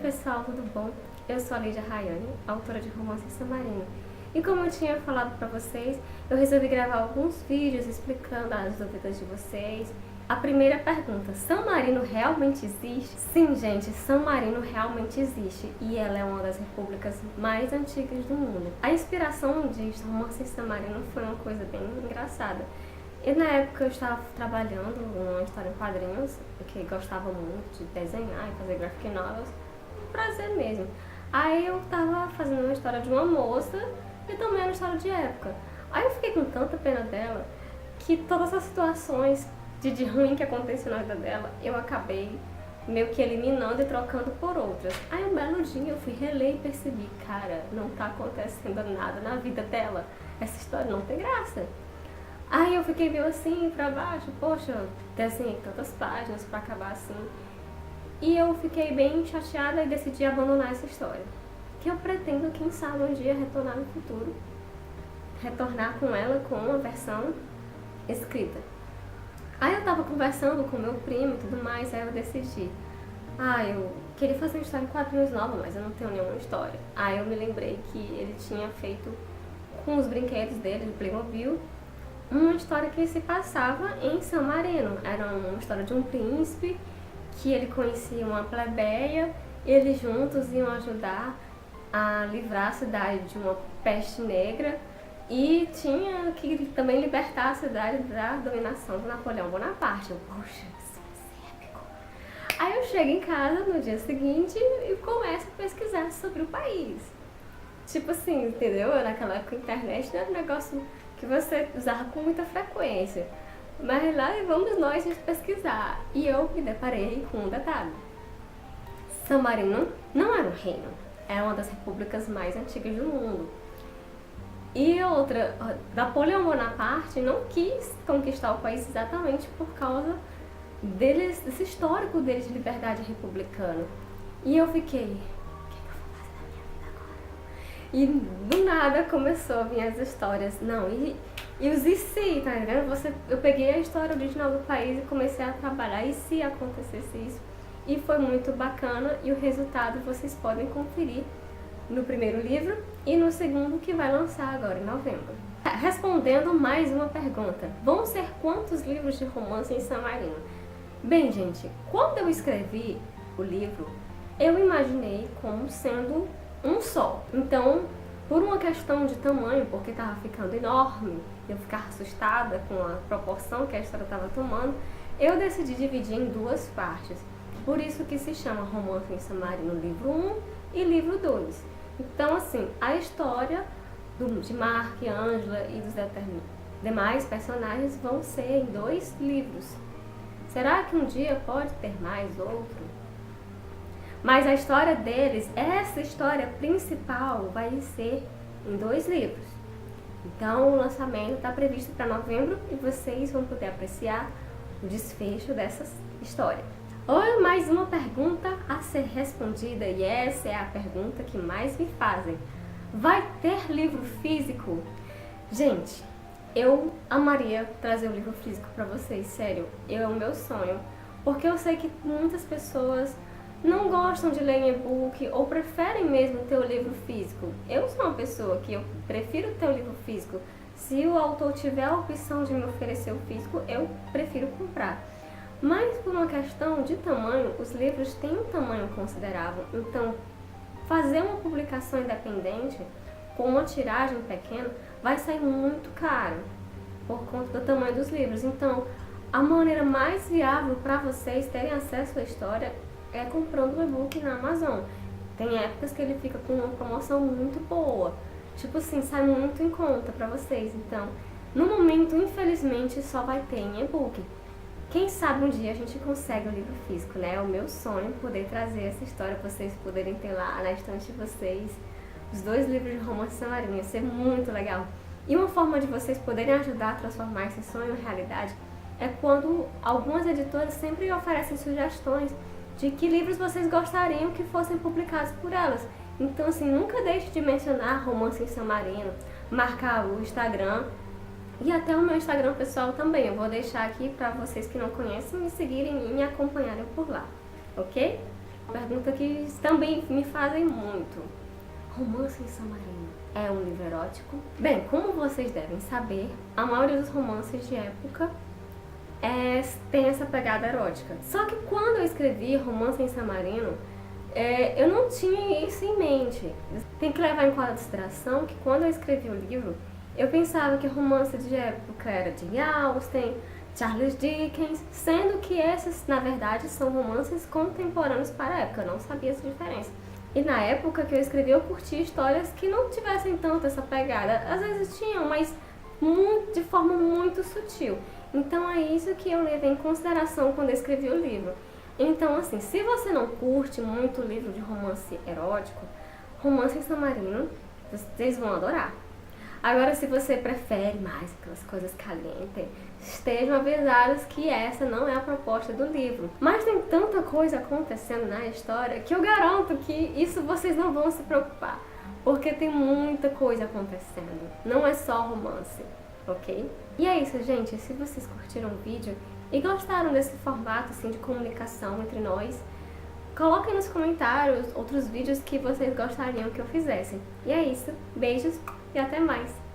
pessoal, tudo bom? Eu sou a Lídia Rayane, autora de Romance em Samarino. E como eu tinha falado pra vocês, eu resolvi gravar alguns vídeos explicando as dúvidas de vocês. A primeira pergunta, Samarino realmente existe? Sim, gente, Samarino realmente existe e ela é uma das repúblicas mais antigas do mundo. A inspiração de Romance em Samarino foi uma coisa bem engraçada. E na época eu estava trabalhando uma história em quadrinhos, porque gostava muito de desenhar e fazer graphic novels, prazer mesmo. Aí eu estava fazendo uma história de uma moça e também uma história de época. Aí eu fiquei com tanta pena dela que todas as situações de ruim que aconteceu na vida dela, eu acabei meio que eliminando e trocando por outras. Aí um belo dia eu fui reler e percebi, cara, não tá acontecendo nada na vida dela. Essa história não tem graça. Aí eu fiquei meio assim pra baixo, poxa, desenhei tantas páginas pra acabar assim. E eu fiquei bem chateada e decidi abandonar essa história. Que eu pretendo, quem sabe, um dia retornar no futuro. Retornar com ela com uma versão escrita. Aí eu tava conversando com meu primo e tudo mais, aí eu decidi. Eu queria fazer uma história em quadrinhos nova, mas eu não tenho nenhuma história. Aí eu me lembrei que ele tinha feito com os brinquedos dele, de Playmobil, uma história que se passava em Samarino. Era uma história de um príncipe, que ele conhecia uma plebeia, eles juntos iam ajudar a livrar a cidade de uma peste negra e tinha que também libertar a cidade da dominação do Napoleão Bonaparte. Poxa, isso vai ser épico. Aí eu chego em casa no dia seguinte e começo a pesquisar sobre o país. Tipo assim, entendeu? Naquela época a internet não era um negócio que você usava com muita frequência. Mas lá vamos nós pesquisar. E eu me deparei com um detalhe. Samarino não era um reino. Era uma das repúblicas mais antigas do mundo. E outra, Napoleão Bonaparte não quis conquistar o país exatamente por causa desse histórico deles de liberdade republicana. E eu fiquei, e do nada começou a vir as histórias. Não, e os e se, tá entendendo? Eu peguei a história original do país e comecei a trabalhar. E se acontecesse isso? E foi muito bacana. E o resultado vocês podem conferir no primeiro livro e no segundo, que vai lançar agora em novembro. Respondendo mais uma pergunta. Vão ser quantos livros de romance em Samarino? Bem, gente, quando eu escrevi o livro, eu imaginei como sendo um só. Então, por uma questão de tamanho, porque estava ficando enorme, eu ficar assustada com a proporção que a história estava tomando, eu decidi dividir em duas partes. Por isso que se chama Romance em Samarino livro 1 e livro 2. Então, assim, a história de Mark, Angela e dos demais personagens vão ser em 2 livros. Será que um dia pode ter mais outro? Mas a história deles, essa história principal, vai ser em 2 livros. Então o lançamento está previsto para novembro e vocês vão poder apreciar o desfecho dessa história. Ou mais uma pergunta a ser respondida, e essa é a pergunta que mais me fazem. Vai ter livro físico? Gente, eu amaria trazer o livro físico para vocês, sério, é o meu sonho. Porque eu sei que muitas pessoas não gostam de ler em e-book ou preferem mesmo ter o livro físico. Eu sou uma pessoa que eu prefiro ter o livro físico. Se o autor tiver a opção de me oferecer o físico, eu prefiro comprar. Mas por uma questão de tamanho, os livros têm um tamanho considerável. Então, fazer uma publicação independente com uma tiragem pequena vai sair muito caro por conta do tamanho dos livros. Então, a maneira mais viável para vocês terem acesso à história é comprando o e-book na Amazon. Tem épocas que ele fica com uma promoção muito boa. Tipo assim, sai muito em conta para vocês. Então, no momento, infelizmente, só vai ter em e-book. Quem sabe um dia a gente consegue o livro físico, né? É o meu sonho poder trazer essa história para vocês poderem ter lá na estante de vocês. Os 2 livros de romance samarino, ia ser muito legal. E uma forma de vocês poderem ajudar a transformar esse sonho em realidade é quando algumas editoras sempre oferecem sugestões de que livros vocês gostariam que fossem publicados por elas. Então, assim, nunca deixe de mencionar Romance em Samarino, marcar o Instagram e até o meu Instagram pessoal também. Eu vou deixar aqui para vocês que não conhecem me seguirem e me acompanharem por lá, ok? Pergunta que também me fazem muito. Romance em Samarino é um livro erótico? Bem, como vocês devem saber, a maioria dos romances de época tem essa pegada erótica. Só que quando eu escrevi Romance em Samarino, eu não tinha isso em mente. Tem que levar em consideração que quando eu escrevi o livro, eu pensava que romance de época era Jane Austen, Charles Dickens, sendo que esses, na verdade, são romances contemporâneos para a época. Eu não sabia essa diferença. E na época que eu escrevi, eu curtia histórias que não tivessem tanto essa pegada. Às vezes tinham, mas de forma muito sutil. Então é isso que eu levei em consideração quando eu escrevi o livro. Então, assim, se você não curte muito livro de romance erótico, Romance em Samarino, vocês vão adorar. Agora, se você prefere mais aquelas coisas calientes, estejam avisados que essa não é a proposta do livro. Mas tem tanta coisa acontecendo na história que eu garanto que isso vocês não vão se preocupar, porque tem muita coisa acontecendo, não é só romance, ok? E é isso, gente. Se vocês curtiram o vídeo e gostaram desse formato assim, de comunicação entre nós, coloquem nos comentários outros vídeos que vocês gostariam que eu fizesse. E é isso, beijos e até mais!